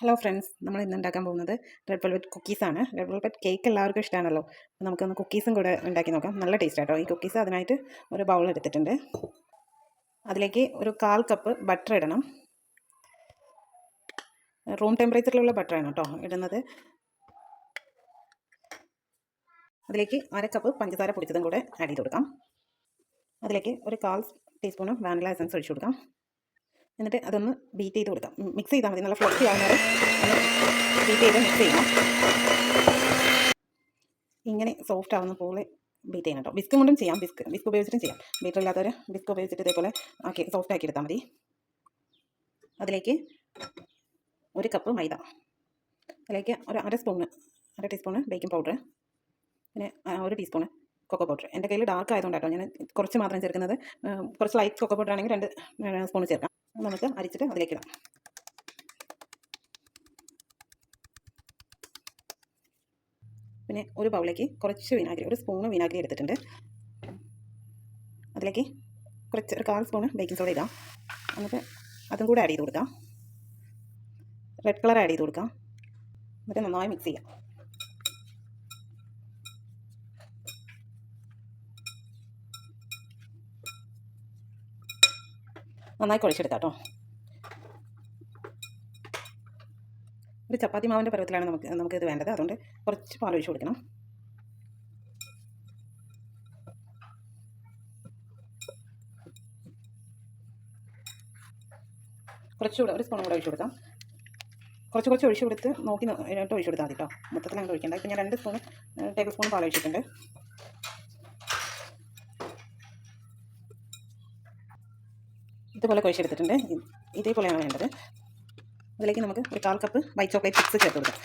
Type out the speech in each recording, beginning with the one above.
Hello friends, നമ്മൾ ഇന്ന് ഉണ്ടാക്കാൻ പോകുന്നത് റെഡ് വെൽവെറ്റ് കുക്കീസാണ്. റെഡ് വെൽവെറ്റ് കേക്ക് എല്ലാവർക്കും ഇഷ്ടമാണല്ലോ. അപ്പോൾ നമുക്കൊന്ന് കുക്കീസും കൂടെ ഉണ്ടാക്കി നോക്കാം. നല്ല ടേസ്റ്റ് ആട്ടോ ഈ കുക്കീസ്. അതിനായിട്ട് ഒരു ബൗൾ എടുത്തിട്ടുണ്ട്. അതിലേക്ക് ഒരു 1/4 കപ്പ് ബട്ടർ ഇടണം. റൂം ടെമ്പറേച്ചറിലുള്ള ബട്ടറാണ് കേട്ടോ ഇടുന്നത്. അതിലേക്ക് 1/2 കപ്പ് പഞ്ചസാര പൊടിച്ചതും കൂടെ ആഡ് ചെയ്ത് കൊടുക്കാം. അതിലേക്ക് ഒരു 1/4 ടീസ്പൂണ് വാനില എസൻസ് ഒഴിച്ചു കൊടുക്കാം. എന്നിട്ട് അതൊന്ന് ബീറ്റ് ചെയ്ത് കൊടുക്കാം. മിക്സ് ചെയ്താൽ മതി. നല്ല ഫ്ലഫി ആവുന്നത് ബീറ്റ് ചെയ്ത് മിക്സ് ചെയ്യണം. ഇങ്ങനെ സോഫ്റ്റ് ആവുന്ന പോലെ ബീറ്റ് ചെയ്യണം കേട്ടോ. ബിസ്ക് കൊണ്ടും ചെയ്യാം, ബിസ്ക് ഉപയോഗിച്ചിട്ടും ചെയ്യാം. ബീറ്റർ ഇല്ലാത്തവർ ബിസ്ക് ഉപയോഗിച്ചിട്ട് ഇതേപോലെ സോഫ്റ്റ് ആക്കി എടുത്താൽ മതി. അതിലേക്ക് 1 കപ്പ് മൈദ, അതിലേക്ക് ഒരു അര ടീസ്പൂണ് ബേക്കിംഗ് പൗഡർ, പിന്നെ 1 ടീസ്പൂണ് കൊക്കോ പൗഡർ. എൻ്റെ കയ്യിൽ ഡാർക്ക് ആയതുകൊണ്ട് കേട്ടോ ഞാൻ കുറച്ച് മാത്രം ചേർക്കുന്നത്. കുറച്ച് ലൈറ്റ് കൊക്കോ പൗഡർ ആണെങ്കിൽ 2 സ്പൂൺ ചേർക്കാം. നമുക്ക് അരിച്ചിട്ട് അതിലേക്ക് ഇടാം. പിന്നെ ഒരു ബൗളിലേക്ക് കുറച്ച് വിനാഗിരി, 1 സ്പൂണ് വിനാഗിരി എടുത്തിട്ടുണ്ട്. അതിലേക്ക് ഒരു 1/4 സ്പൂണ് ബേക്കിംഗ് സോഡ ഇടാം. എന്നിട്ട് അതും കൂടെ ആഡ് ചെയ്ത് കൊടുക്കാം. റെഡ് കളർ ആഡ് ചെയ്ത് കൊടുക്കാം. എന്നിട്ട് നന്നായി മിക്സ് ചെയ്യാം. നന്നായി കുഴച്ചെടുക്കാം കേട്ടോ. ഒരു ചപ്പാത്തി മാവിൻ്റെ പരുവത്തിലാണ് നമുക്കിത് വേണ്ടത്. അതുകൊണ്ട് കുറച്ച് പാൽ ഒഴിച്ച് കൊടുക്കണം. കുറച്ചുകൂടെ 1 സ്പൂൺ കൂടെ ഒഴിച്ച് കൊടുക്കാം. കുറച്ച് ഒഴിച്ച് കൊടുത്ത് നോക്കി ഒഴിച്ച് കൊടുത്താൽ മതി കേട്ടോ. മൊത്തത്തിൽ അങ്ങനെ ഒഴിക്കേണ്ട. ഇപ്പം ഞാൻ 2 ടേബിൾ സ്പൂൺ പാൽ ഒഴിച്ചിട്ടുണ്ട്. ഇതുപോലെ കുഴച്ചെടുത്തിട്ടുണ്ട്. ഇതേപോലെയാണ് വേണ്ടത്. അതിലേക്ക് നമുക്ക് ഒരു 1/4 കപ്പ് വൈറ്റ് ചോക്ലേറ്റ് ചിപ്സ് ചേർത്ത് കൊടുക്കാം.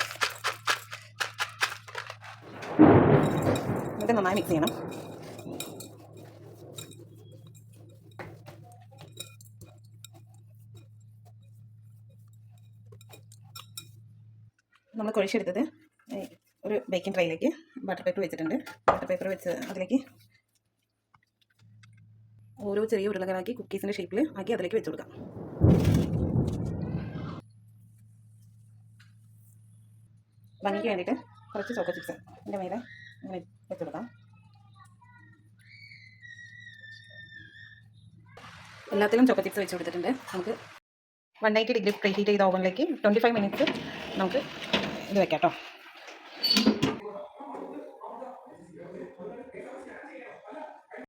എന്നിട്ട് നന്നായി മിക്സ് ചെയ്യണം. നമ്മൾ കുഴച്ചെടുത്തത് ഒരു ബേക്കിംഗ് ട്രേയിലേക്ക് ബട്ടർ പേപ്പർ വെച്ചിട്ടുണ്ട്. ബട്ടർ പേപ്പർ വെച്ച് അതിലേക്ക് ഓരോ ചെറിയ ഉരുളകളാക്കി കുക്കീസിൻ്റെ ഷേപ്പിൽ ആക്കി അതിലേക്ക് വെച്ച് കൊടുക്കാം. ഭംഗിക്ക് വേണ്ടിയിട്ട് കുറച്ച് ചോക്കോ ചിപ്സ് എൻ്റെ മേലെ ഇങ്ങനെ വെച്ച് കൊടുക്കാം. എല്ലാത്തിലും ചോക്കോ ചിപ്സ് വെച്ച് കൊടുത്തിട്ടുണ്ട്. നമുക്ക് 190 ഡിഗ്രി പ്രീഹീറ്റ് ചെയ്ത ഓവനിലേക്ക് 25 മിനിറ്റ്സ് നമുക്ക് ഇത് വെക്കാം കേട്ടോ.